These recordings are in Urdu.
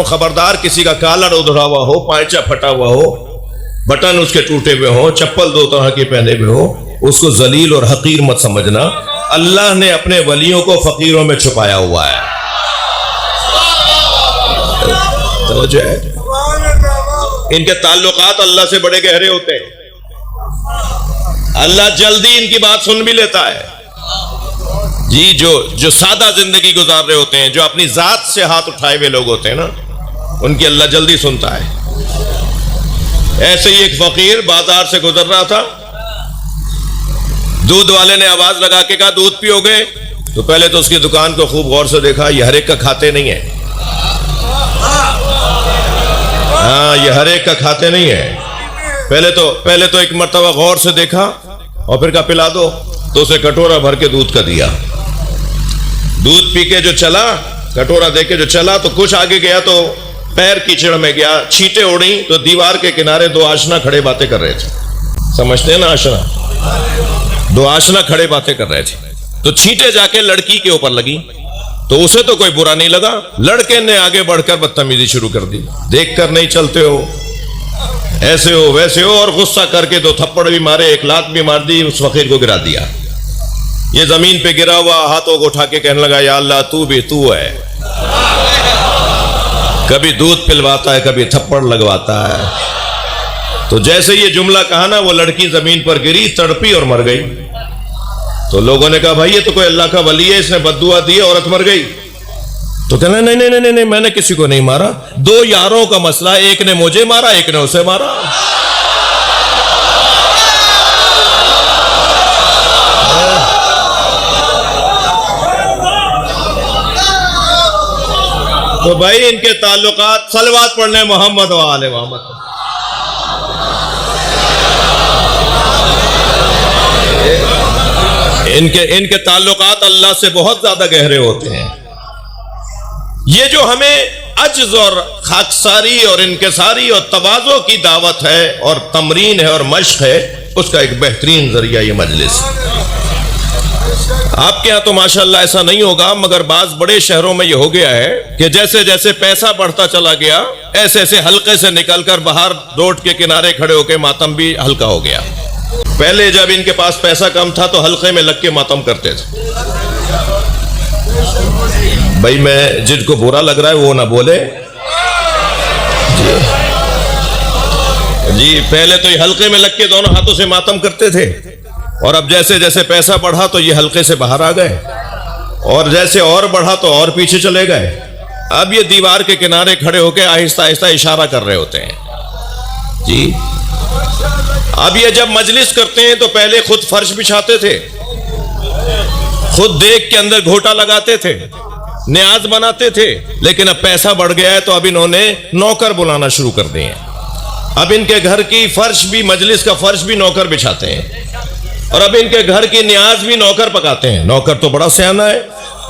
خبردار کسی کا کالر ادھڑا ہوا ہو، پائچہ پھٹا ہوا ہو، بٹن اس کے ٹوٹے ہوئے ہو، چپل دو طرح کے پہنے ہوئے ہو، اس کو ذلیل اور حقیر مت سمجھنا۔ اللہ نے اپنے ولیوں کو فقیروں میں چھپایا ہوا ہے۔ توجہ ہے؟ ان کے تعلقات اللہ سے بڑے گہرے ہوتے ہیں۔ اللہ جلدی ان کی بات سن بھی لیتا ہے۔ جی جو سادہ زندگی گزار رہے ہوتے ہیں، جو اپنی ذات سے ہاتھ اٹھائے ہوئے لوگ ہوتے ہیں نا، ان کی اللہ جلدی سنتا ہے۔ ایسے ہی ایک فقیر بازار سے گزر رہا تھا، دودھ والے نے آواز لگا کے کہا دودھ پیو گے؟ تو پہلے تو اس کی دکان کو خوب غور سے دیکھا، یہ ہر ایک کا کھاتے نہیں ہے۔ ہاں، یہ ہر ایک کا کھاتے نہیں ہے۔ پہلے تو ایک مرتبہ غور سے دیکھا اور پھر کہا پلا دو، تو اسے کٹورا بھر کے دودھ کا دیا۔ دودھ پی کے جو چلا، کٹورا دے کے جو چلا، تو کچھ آگے گیا تو پیر کیچڑ میں گیا، چھینٹیں اڑیں تو دیوار کے کنارے دو آشنا کھڑے باتیں کر رہے تھے۔ سمجھتے ہیں نا آشنا؟ دو آشنا کھڑے باتیں کر رہے تھے، تو چھینٹیں جا کے لڑکی کے اوپر لگی، تو اسے تو کوئی برا نہیں لگا، لڑکے نے آگے بڑھ کر بدتمیزی شروع کر دی، دیکھ کر نہیں چلتے ہو، ایسے ہو ویسے ہو، اور غصہ کر کے دو تھپڑ بھی مارے، ایک لات بھی مار دی، اس فقیر کو گرا دیا۔ یہ زمین پہ گرا ہوا ہاتھوں کو اٹھا کے کہنے لگا یا اللہ تو بھی تو ہے، کبھی دودھ پلواتا ہے، کبھی تھپڑ لگواتا ہے۔ تو جیسے یہ جملہ کہا نا، وہ لڑکی زمین پر گری، تڑپی اور مر گئی۔ تو لوگوں نے کہا بھائی یہ تو کوئی اللہ کا ولی ہے، اس نے بد دعا دی، عورت مر گئی۔ تو کہنا نہیں میں نے کسی کو نہیں مارا، دو یاروں کا مسئلہ، ایک نے مجھے مارا، ایک نے اسے مارا۔ تو بھائی ان کے تعلقات، صلوات پڑھنے محمد و آل محمد۔ ان کے تعلقات اللہ سے بہت زیادہ گہرے ہوتے ہیں۔ یہ جو ہمیں عجز اور خاکساری اور انکساری اور تواضع کی دعوت ہے اور تمرین ہے اور مشق ہے، اس کا ایک بہترین ذریعہ یہ مجلس ہے۔ آپ کے ہاں تو ماشاءاللہ ایسا نہیں ہوگا، مگر بعض بڑے شہروں میں یہ ہو گیا ہے کہ جیسے جیسے پیسہ بڑھتا چلا گیا، ایسے ایسے حلقے سے نکل کر باہر روڈ کے کنارے کھڑے ہو کے ماتم بھی ہلکا ہو گیا۔ پہلے جب ان کے پاس پیسہ کم تھا تو حلقے میں لگ کے ماتم کرتے تھے۔ بھائی میں جن کو برا لگ رہا ہے وہ نہ بولے جی، پہلے تو یہ حلقے میں لگ کے دونوں ہاتھوں سے ماتم کرتے تھے، اور اب جیسے جیسے پیسہ بڑھا تو یہ حلقے سے باہر آ گئے، اور جیسے اور بڑھا تو اور پیچھے چلے گئے۔ اب یہ دیوار کے کنارے کھڑے ہو کے آہستہ آہستہ اشارہ کر رہے ہوتے ہیں جی۔ اب یہ جب مجلس کرتے ہیں تو پہلے خود فرش بچھاتے تھے، خود دیکھ کے اندر گھوٹا لگاتے تھے، نیاز بناتے تھے، لیکن اب پیسہ بڑھ گیا ہے تو اب انہوں نے نوکر بلانا شروع کر دیے ہیں۔ اب ان کے گھر کی فرش بھی، مجلس کا فرش بھی نوکر بچھاتے ہیں، اور اب ان کے گھر کی نیاز بھی نوکر پکاتے ہیں۔ نوکر تو بڑا سیانہ ہے،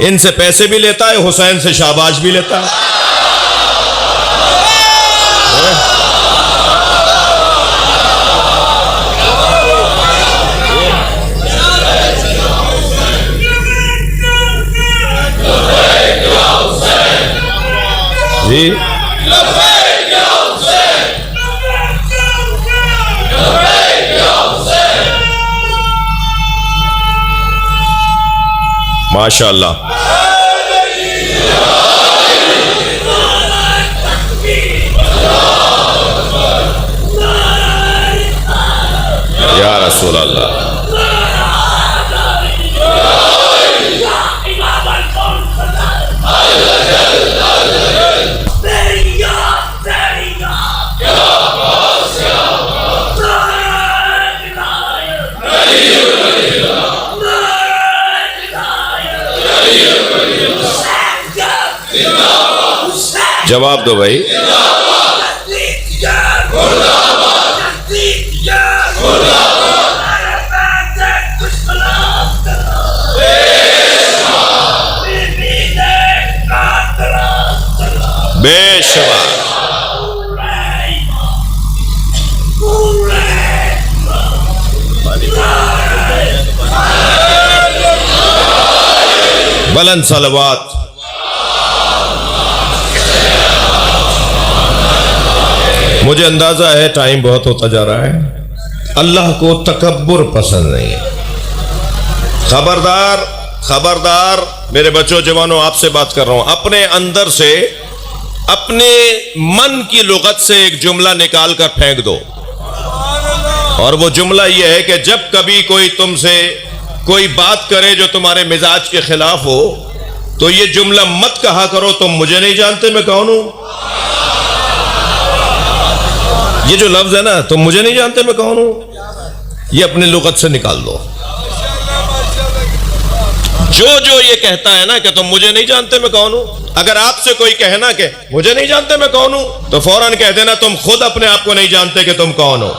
ان سے پیسے بھی لیتا ہے، حسین سے شاباش بھی لیتا ہے۔ جی ماشاء اللہ، یا رسول اللہ۔ جواب دو بھائی۔ بے شباب، بلند صلوات۔ مجھے اندازہ ہے ٹائم بہت ہوتا جا رہا ہے. اللہ کو تکبر پسند نہیں ہے. خبردار خبردار میرے بچوں جوانوں، آپ سے بات کر رہا ہوں. اپنے اندر سے، اپنے من کی لغت سے ایک جملہ نکال کر پھینک دو، اور وہ جملہ یہ ہے کہ جب کبھی کوئی تم سے کوئی بات کرے جو تمہارے مزاج کے خلاف ہو تو یہ جملہ مت کہا کرو تم مجھے نہیں جانتے میں کون ہوں. یہ جو لفظ ہے نا تم مجھے نہیں جانتے میں کون ہوں، یہ اپنی لغت سے نکال دو. جو یہ کہتا ہے نا کہ تم مجھے نہیں جانتے میں کون ہوں، اگر آپ سے کوئی کہنا کہ مجھے نہیں جانتے میں کون ہوں تو فوراً کہہ دینا تم خود اپنے آپ کو نہیں جانتے کہ تم کون ہو.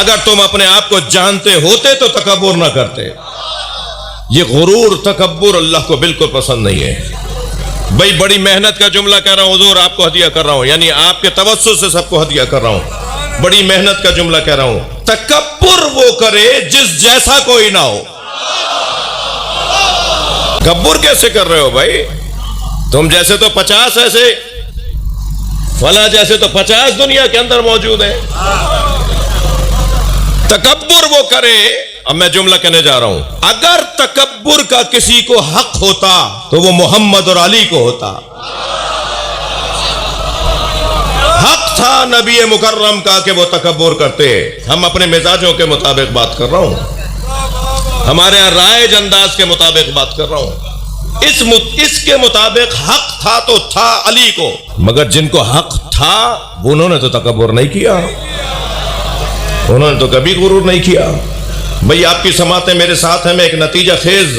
اگر تم اپنے آپ کو جانتے ہوتے تو تکبر نہ کرتے. یہ غرور تکبر اللہ کو بالکل پسند نہیں ہے. بھائی بڑی محنت کا جملہ کہہ رہا ہوں حضور، آپ کو ہدیہ کر رہا ہوں، یعنی آپ کے توسط سے سب کو ہدیہ کر رہا ہوں. بڑی محنت کا جملہ کہہ رہا ہوں. تکبر وہ کرے جس جیسا کوئی نہ ہو. تکبر کیسے کر رہے ہو بھائی؟ تم جیسے تو 50 ایسے، فلاں جیسے تو 50 دنیا کے اندر موجود ہیں. تکبر وہ کرے. اب میں جملہ کہنے جا رہا ہوں، اگر تکبر کا کسی کو حق ہوتا تو وہ محمد اور علی کو ہوتا. حق تھا نبی مکرم کا کہ وہ تکبر کرتے. ہم اپنے مزاجوں کے مطابق بات کر رہا ہوں، ہمارے یہاں رائج انداز کے مطابق بات کر رہا ہوں. اس کے مطابق حق تھا تو تھا علی کو، مگر جن کو حق تھا انہوں نے تو تکبر نہیں کیا، انہوں نے تو کبھی غرور نہیں کیا. بھئی آپ کی سماعتیں میرے ساتھ ہیں، میں ایک نتیجہ خیز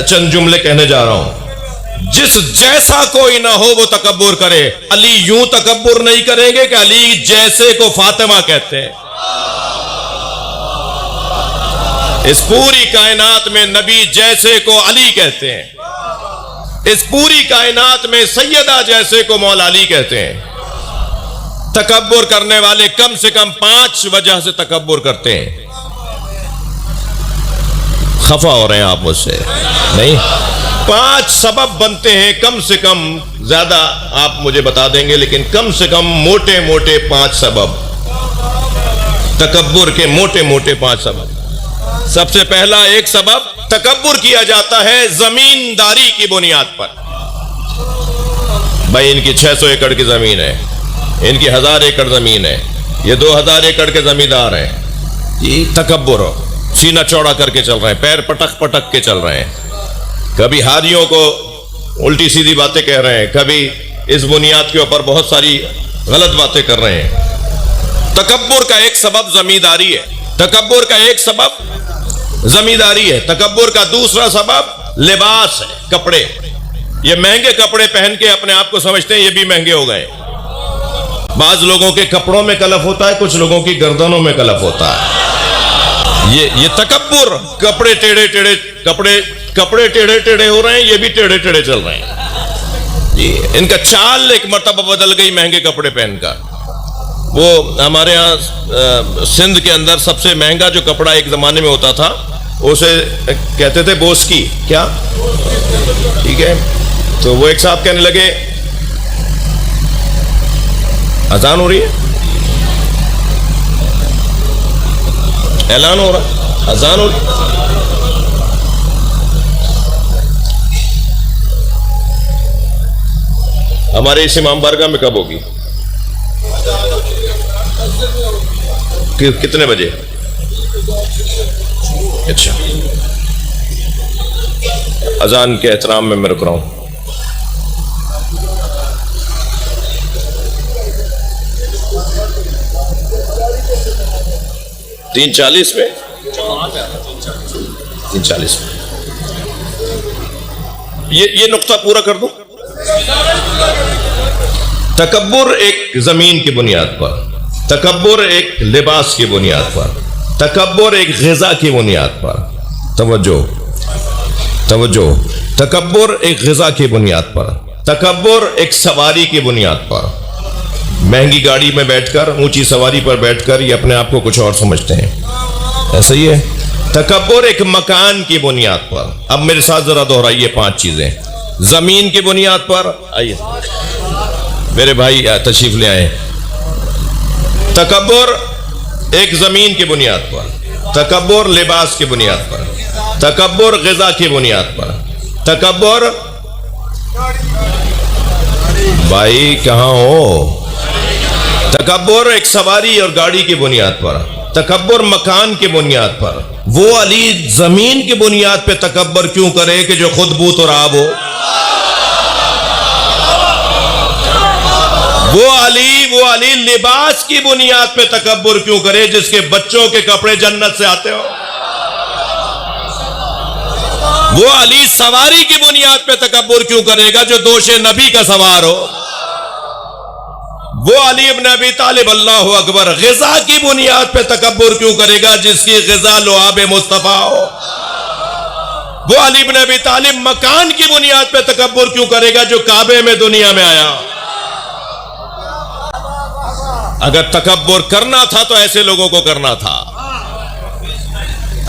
چند جملے کہنے جا رہا ہوں. جس جیسا کوئی نہ ہو وہ تکبر کرے. علی یوں تکبر نہیں کریں گے کہ علی جیسے کو فاطمہ کہتے ہیں. اس پوری کائنات میں نبی جیسے کو علی کہتے ہیں. اس پوری کائنات میں سیدہ جیسے کو مولا علی کہتے ہیں. تکبر کرنے والے کم سے کم 5 وجہ سے تکبر کرتے ہیں. خفا ہو رہے ہیں آپ مجھ سے؟ نہیں، 5 سبب بنتے ہیں کم سے کم. زیادہ آپ مجھے بتا دیں گے لیکن کم سے کم موٹے موٹے 5 سبب، تکبر کے موٹے موٹے 5 سبب. سب سے پہلا ایک سبب، تکبر کیا جاتا ہے زمینداری کی بنیاد پر. بھائی ان کی 600 ایکڑ کی زمین ہے، ان کی 1000 ایکڑ زمین ہے، یہ 2000 ایکڑ کے زمیندار ہیں. یہ تکبر ہو. سینہ چوڑا کر کے چل رہے ہیں، پیر پٹک پٹک کے چل رہے ہیں. کبھی ہادیوں کو الٹی سیدھی باتیں کہہ رہے ہیں، کبھی اس بنیاد کے اوپر بہت ساری غلط باتیں کر رہے ہیں. تکبر کا ایک سبب زمینداری ہے. تکبر کا ایک سبب زمینداری ہے. تکبر کا دوسرا سبب لباس ہے، کپڑے. یہ مہنگے کپڑے پہن کے اپنے آپ کو سمجھتے ہیں یہ بھی مہنگے ہو گئے. بعض لوگوں کے کپڑوں میں کلف ہوتا ہے، کچھ لوگوں کی گردنوں میں کلف ہوتا ہے. یہ تکبر. کپڑے ٹیڑھے ٹیڑھے، کپڑے ٹیڑھے ٹیڑھے ہو رہے ہیں، یہ بھی ٹیڑھے ٹیڑھے چل رہے ہیں. ان کا چال ایک مرتبہ بدل گئی مہنگے کپڑے پہن کر. وہ ہمارے ہاں سندھ کے اندر سب سے مہنگا جو کپڑا ایک زمانے میں ہوتا تھا اسے کہتے تھے بوسکی. کیا؟ ٹھیک ہے. تو وہ ایک صاحب کہنے لگے، اذان ہو رہی ہے، اعلان ہو رہا، اذان ہو رہی. ہمارے اس امام بارگاہ میں کب ہوگی؟ کتنے بجے؟ اچھا، اذان کے احترام میں رک رہا ہوں. تین 40 میں 3:40 میں یہ نقطہ پورا کر دوں. تکبر ایک زمین کی بنیاد پر، تکبر ایک لباس کی بنیاد پر، تکبر ایک غذا کی بنیاد پر. توجہ. تکبر ایک غذا کی بنیاد پر، تکبر ایک سواری کی بنیاد پر. مہنگی گاڑی میں بیٹھ کر، اونچی سواری پر بیٹھ کر یہ اپنے آپ کو کچھ اور سمجھتے ہیں. ایسا ہی ہے. تکبر ایک مکان کی بنیاد پر. اب میرے ساتھ ذرا دہرائیے 5 چیزیں. زمین کی بنیاد پر، آئیے میرے بھائی تشریف لے آئے. تکبر ایک زمین کی بنیاد پر، تکبر لباس کی بنیاد پر، تکبر غذا کی بنیاد پر، تکبر بھائی کہاں ہو، تکبر ایک سواری اور گاڑی کی بنیاد پر، تکبر مکان کی بنیاد پر. وہ علی زمین کی بنیاد پہ تکبر کیوں کرے کہ جو خود بوت اور آب ہو؟ وہ علی لباس کی بنیاد پہ تکبر کیوں کرے جس کے بچوں کے کپڑے جنت سے آتے ہو؟ وہ علی سواری کی بنیاد پہ تکبر کیوں کرے گا جو دوش نبی کا سوار ہو؟ وہ علی ابن ابی طالب اللہ اکبر غذا کی بنیاد پہ تکبر کیوں کرے گا جس کی غذا لعاب مصطفیٰ ہو؟ وہ علی ابن ابی طالب مکان کی بنیاد پہ تکبر کیوں کرے گا جو کعبے میں دنیا میں آیا؟ اگر تکبر کرنا تھا تو ایسے لوگوں کو کرنا تھا.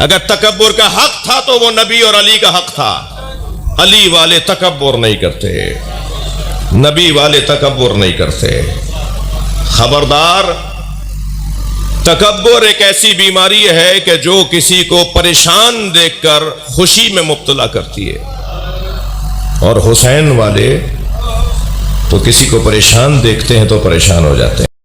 اگر تکبر کا حق تھا تو وہ نبی اور علی کا حق تھا. علی والے تکبر نہیں کرتے، نبی والے تکبر نہیں کرتے. خبردار، تکبر ایک ایسی بیماری ہے کہ جو کسی کو پریشان دیکھ کر خوشی میں مبتلا کرتی ہے، اور حسین والے تو کسی کو پریشان دیکھتے ہیں تو پریشان ہو جاتے ہیں.